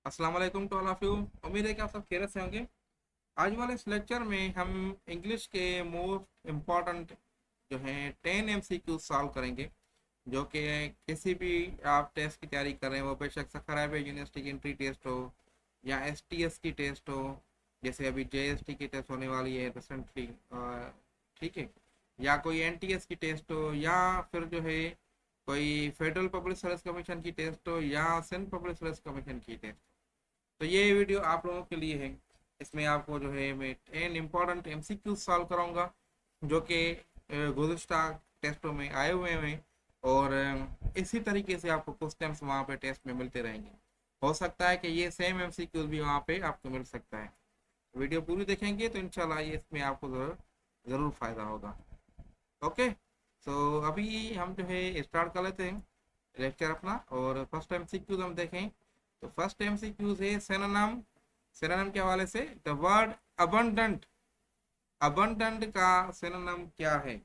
अस्सलाम वालेकुम to all of you. उम्मीद है कि आप सब खैरियत से होंगे। आज वाले इस लेक्चर में हम इंग्लिश के मोस्ट इम्पॉर्टेंट जो हैं 10 MCQ सॉल्व करेंगे, जो कि किसी भी आप टेस्ट की तैयारी कर रहे हैं, वो बेशक सखर अरबिया यूनिवर्सिटी की एंट्री टेस्ट हो या STS की टेस्ट हो, जैसे अभी JST की टेस्ट होने वाली है रिसेंटली, ठीक है, या कोई NTS की टेस्ट हो, या फिर जो है कोई फेडरल पब्लिक सर्विस कमीशन की टेस्ट हो या सिंध पब्लिक सर्विस कमीशन की टेस्ट। तो ये वीडियो आप लोगों के लिए है। इसमें आपको जो है मैं 10 इम्पॉर्टेंट MCQ सॉल्व कराऊंगा, जो कि गुज़िश्ता टेस्टों में आए हुए हैं, और इसी तरीके से आपको क्वेश्चंस वहाँ पे टेस्ट में मिलते रहेंगे। हो सकता है कि ये सेम MCQ भी वहाँ पे आपको मिल सकता है। वीडियो पूरी देखेंगे तो इंशाल्लाह ये इसमें आपको ज़रूर ज़रूर फ़ायदा होगा। ओके, सो अभी हम जो है स्टार्ट कर लेते हैं लेक्चर अपना, और फर्स्ट MCQ हम देखें। तो फर्स्ट MCQ है सिनोनिम। सिनोनिम के हवाले से द वर्ड अबंडेंट। अबंडेंट का सिनोनिम क्या है?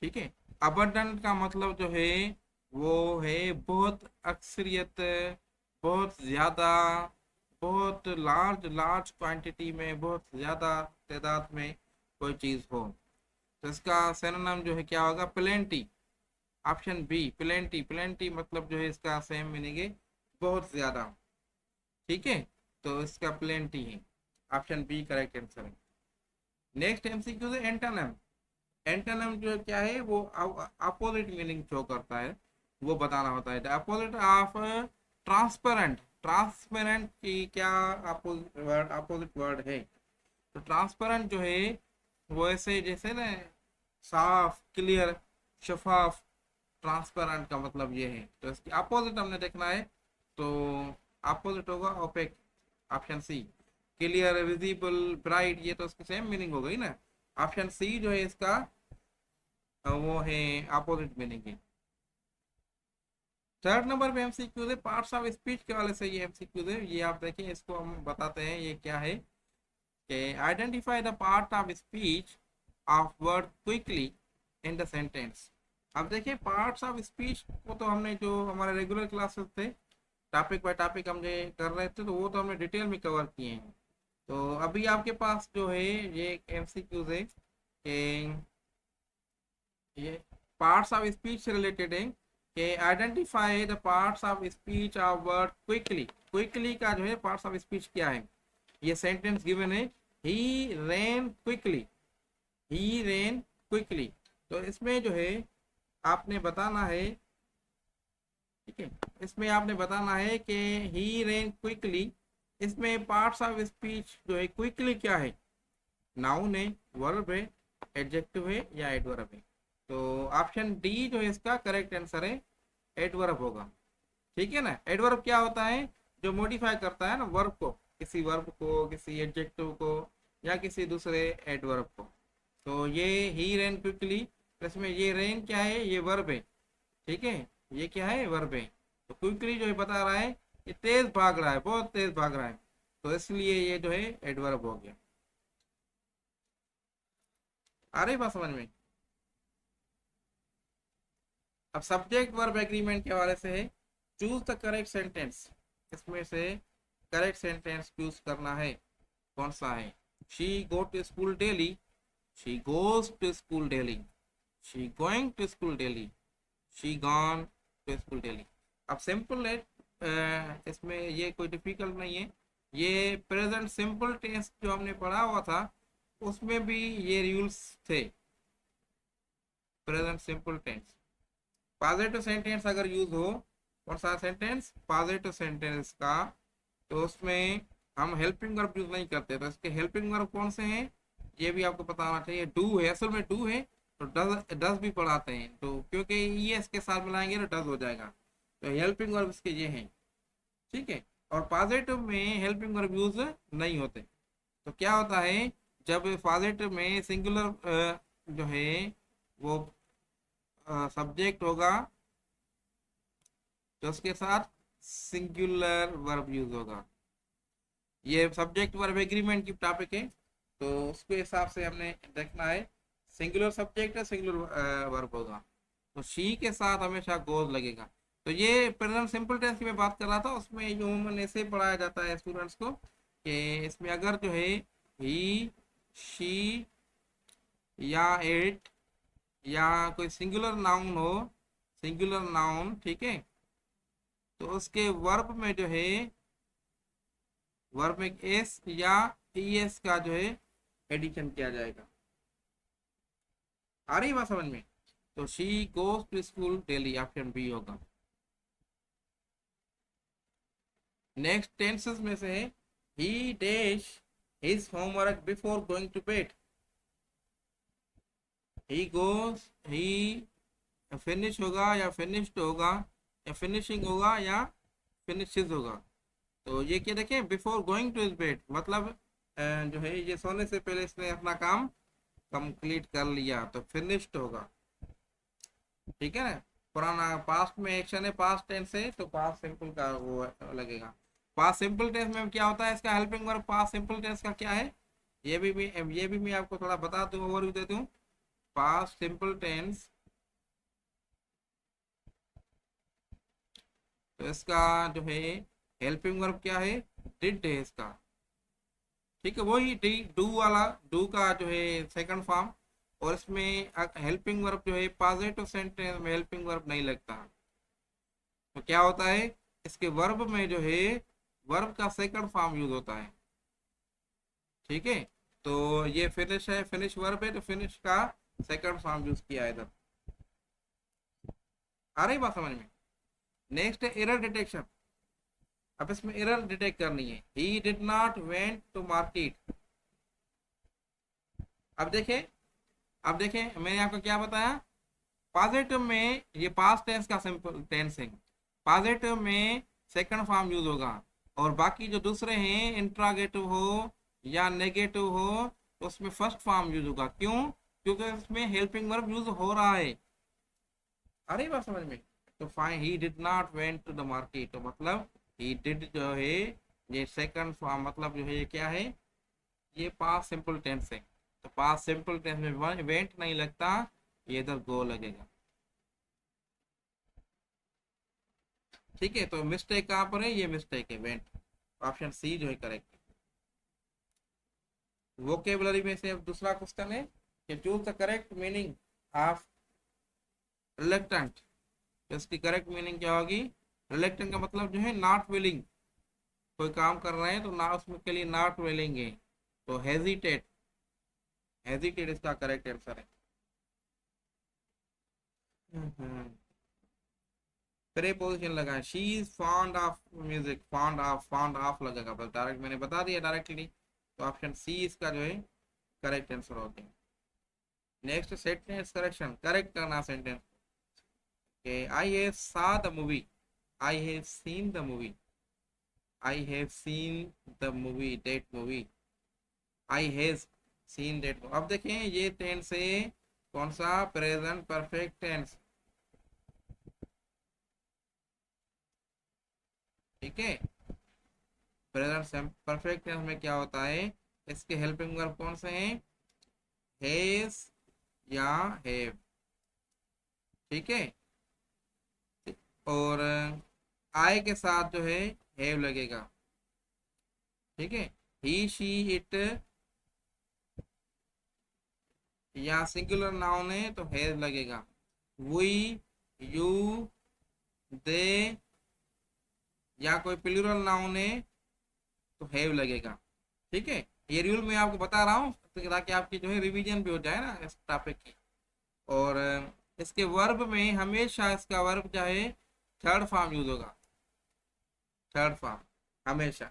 ठीक है, अबंडेंट का मतलब जो है वो है बहुत अक्सरियत, बहुत ज़्यादा, बहुत लार्ज लार्ज क्वांटिटी में, बहुत ज़्यादा तादाद में कोई चीज़ हो। तो इसका सिनोनिम जो है क्या होगा? Plenty. Option B plenty. Plenty मतलब जो है इसका सेम मीनिंग है, बहुत ज़्यादा। ठीक है, तो इसका प्लेंटी है। ऑप्शन बी करेक्ट आंसर है। नेक्स्ट MCQ है एंटोनिम। एंटोनिम जो क्या है वो अपोजिट मीनिंग शो करता है, वो बताना होता है। The opposite of transparent. Transparent की क्या अपोजिट वर्ड है? तो ट्रांसपेरेंट जो है वो ऐसे जैसे ना साफ, क्लियर, शफाफ। ट्रांसपेरेंट का मतलब ये है, तो इसकी अपोजिट हमने देखना है। तो अपोजिट होगा opaque. Option C. Clear, visible, bright, ये तो इसकी सेम मीनिंग हो गई ना। ऑप्शन सी जो है इसका वो है अपोजिट मीनिंग है। थर्ड नंबर पे MCQ है पार्ट्स ऑफ स्पीच के वाले से। ये MCQ है, ये आप देखें, इसको हम बताते हैं ये क्या है। कि identify the part of speech of word quickly in the sentence. अब देखिए, पार्ट्स ऑफ स्पीच को तो हमने जो हमारे रेगुलर क्लासेस थे, टॉपिक बाय टॉपिक हम जो कर रहे थे, तो वो तो हमने डिटेल में कवर किए हैं। तो अभी आपके पास जो है ये MCQ है कि ये पार्ट्स ऑफ स्पीच से रिलेटेड है कि identify the parts of speech of word quickly. Quickly का जो है पार्ट्स ऑफ स्पीच क्या है? ये सेंटेंस गिवन है, ही रेन क्विकली। ही रेन क्विकली। तो इसमें जो है आपने बताना है, ठीक है, इसमें आपने बताना है कि ही रेन क्विकली, इसमें पार्ट्स ऑफ स्पीच जो है क्विकली क्या है? नाउन है, वर्ब है, एडजेक्टिव है या एडवर्ब है? तो ऑप्शन डी जो है इसका करेक्ट आंसर है, एडवर्ब होगा। ठीक है ना। एडवर्ब क्या होता है? जो मॉडिफाई करता है ना वर्ब को, किसी वर्ब को, किसी एडजेक्टिव को, या किसी दूसरे एडवर्ब को। तो ये ही रेन क्विकली, इसमें ये रेन क्या है? ये वर्ब है। ठीक है, ये क्या है? वर्ब है। तो क्विकली जो है बता रहा है ये तेज भाग रहा है, बहुत तेज भाग रहा है, तो इसलिए ये जो है एडवर्ब हो गया। आ रही बात समझ में? अब सब्जेक्ट वर्ब एग्रीमेंट के हवाले से है, चूज द करेक्ट सेंटेंस। इसमें से करेक्ट सेंटेंस चूज करना है, कौन सा है? She go to school daily, she goes to school daily, she going to school daily, she gone to school daily. अब सिंपल है, इसमें ये कोई डिफिकल्ट नहीं है। ये प्रेजेंट सिंपल टेंस जो हमने पढ़ा हुआ था, उसमें भी ये रूल्स थे। Present simple tense, positive sentence अगर यूज हो, कौन सा सेंटेंस? पॉजिटिव सेंटेंस का, तो उसमें हम हेल्पिंग वर्ब यूज नहीं करते। तो इसके हेल्पिंग वर्ब कौन से हैं, ये भी आपको पता होना चाहिए। डू है, असल में डू है, तो डज डज भी पढ़ाते हैं, तो क्योंकि ये इसके साथ मिलाएंगे तो डज हो जाएगा। तो हेल्पिंग वर्ब इसके ये हैं। ठीक है, और पॉजिटिव में हेल्पिंग वर्ब यूज नहीं होते। तो क्या होता है, जब पॉजिटिव में सिंगुलर जो है वो सब्जेक्ट होगा, तो उसके साथ सिंगुलर वर्ब यूज होगा। ये सब्जेक्ट वर्ब एग्रीमेंट की टॉपिक है, तो उसके हिसाब से हमने देखना है। सिंगुलर सब्जेक्ट है, सिंगुलर वर्ब होगा, तो शी के साथ हमेशा गोज लगेगा। तो ये प्रेजेंट सिंपल टेंस की मैं बात कर रहा था, उसमें जो मैंने ऐसे पढ़ाया जाता है स्टूडेंट्स को कि इसमें अगर जो है ही, शी या इट या कोई सिंगुलर नाउन हो, सिंगुलर नाउन, ठीक है, तो उसके वर्ब में जो है, वर्ब में एस या ईएस का जो है एडिशन किया जाएगा। आ रही बात समझ में? तो she goes to school daily, option B होगा। नेक्स्ट टेंसेस में से है ही dash his homework before going to bed. He goes, he finish होगा या फिनिश्ड होगा या फिनिशिंग होगा या फिनिशेस होगा। तो ये क्या देखें, बिफोर गोइंग टू बेड मतलब जो है ये सोने से पहले इसने अपना काम कंप्लीट कर लिया, तो फिनिश्ड होगा। ठीक है ना, पुराना पास्ट में एक्शन है, पास्ट टेंस है, तो पास्ट सिंपल का वो लगेगा। पास्ट सिंपल टेंस में क्या होता है, इसका helping verb past simple tense का क्या है, ये भी मैं आपको थोड़ा बता दूं, ओवरव्यू दे दूं। पास्ट सिंपल टेंस, तो इसका जो है हेल्पिंग वर्ब क्या है, डिड है इसका। ठीक है, वही डू वाला, डू का जो है सेकंड फॉर्म। और इसमें हेल्पिंग वर्ब जो है पॉजिटिव सेंटेंस में हेल्पिंग वर्ब नहीं लगता। तो क्या होता है, इसके वर्ब में जो है वर्ब का सेकंड फॉर्म यूज होता है। ठीक है, तो ये फिनिश है, फिनिश वर्ब है, तो फिनिश का सेकंड फॉर्म यूज किया है इधर। आ रही बात समझ में? नेक्स्ट है एरर डिटेक्शन। अब इसमें एरर डिटेक्ट करनी है। He did not went to market. अब देखें, अब देखें मैंने आपको क्या बताया, पॉजिटिव में ये पास्ट टेंस का सिंपल टेंस है, पॉजिटिव में सेकंड फॉर्म यूज होगा। और बाकी जो दूसरे हैं इंट्रागेटिव हो या नेगेटिव हो, तो उसमें फर्स्ट फॉर्म यूज होगा। क्यों? क्योंकि उसमें हेल्पिंग वर्ब यूज हो रहा है। अरे बात समझ में? तो fine, he did not went to the market, तो मतलब ही डिड जो है ये सेकंड फॉर्म, मतलब जो है ये क्या है, ये पास्ट सिंपल टेंस है। तो पास्ट सिंपल टेंस में वेंट नहीं लगता, ये इधर गो लगेगा। ठीक है, तो मिस्टेक कहाँ पर है, ये मिस्टेक है वेंट, ऑप्शन सी जो है करेक्ट। वोकेबलरी में से अब दूसरा क्वेश्चन है कि choose the correct meaning of reluctant. तो इसकी करेक्ट मीनिंग क्या होगी, रिलेक्टेंट का मतलब जो है नॉट विलिंग, कोई काम कर रहे हैं तो ना उसमें के लिए नॉट विलिंग है, तो हेजिटेट, हेजिटेट इसका करेक्ट आंसर है। प्रेपोजिशन लगा, she is fond of music, fond of लगेगा, बस डायरेक्ट मैंने बता दिया डायरेक्टली। तो ऑप्शन सी इसका जो है करेक्ट आंसर हो गया। नेक्स्ट सेंटेंस करेक्शन, करेक्ट करना sentence. I have saw the movie, I have seen the movie, I have seen the movie, that movie, I have seen that। अब देखें ये टेंस है कौन सा, प्रेजेंट परफेक्ट टेंस। ठीक है, प्रेजेंट परफेक्ट टेंस में क्या होता है, इसके हेल्पिंग वर्ब कौन से हैं, हैज या हैव। ठीक है, और आई के साथ जो है हैव लगेगा। ठीक है, ही, शी, इट या सिंगुलर नाउन है तो हैज लगेगा। वी, यू, दे या कोई प्लूरल नाउन है तो हैव लगेगा। ठीक है, ये रूल मैं आपको बता रहा हूँ ताकि आपकी जो है रिवीजन भी हो जाए ना इस टॉपिक की। और इसके वर्ब में हमेशा इसका वर्ब चाहे थर्ड फॉर्म यूज होगा, थर्ड फॉर्म हमेशा।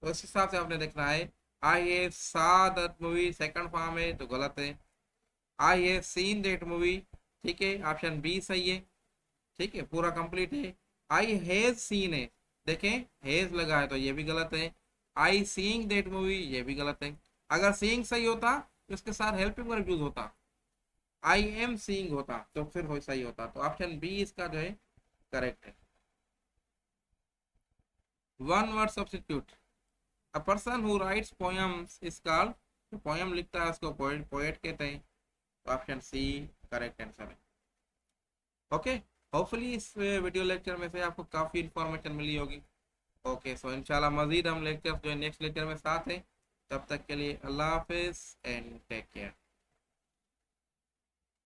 तो उस हिसाब से आपने देखना है। आई हैव सा दैट मूवी सेकंड फॉर्म है तो गलत है। I have seen that movie, ठीक है, ऑप्शन बी सही है। ठीक है, पूरा कंप्लीट है। आई हैज सीन है, देखें हैज लगा है तो ये भी गलत है। आई सीइंग दैट मूवी, ये भी गलत है। अगर सीइंग सही होता तो इसके साथ हेल्पिंग वर्ब यूज होता, आई एम सीइंग होता तो फिर हो सही होता। तो ऑप्शन बी इसका जो है करेक्ट है। One word substitute, a person who rights poems is called, जो पोएम लिखता है उसको पोएट, पोएट कहते हैं। तो ऑप्शन सी करेक्ट आंसर है। ओके, होपफुली इस वीडियो लेक्चर में से आपको काफ़ी इन्फॉर्मेशन मिली होगी। ओके, सो इंशाल्लाह मज़ीद हम लेक्चर जो नेक्स्ट लेक्चर में साथ हैं। तब तक के लिए अल्लाह हाफिज़ एंड टेक केयर।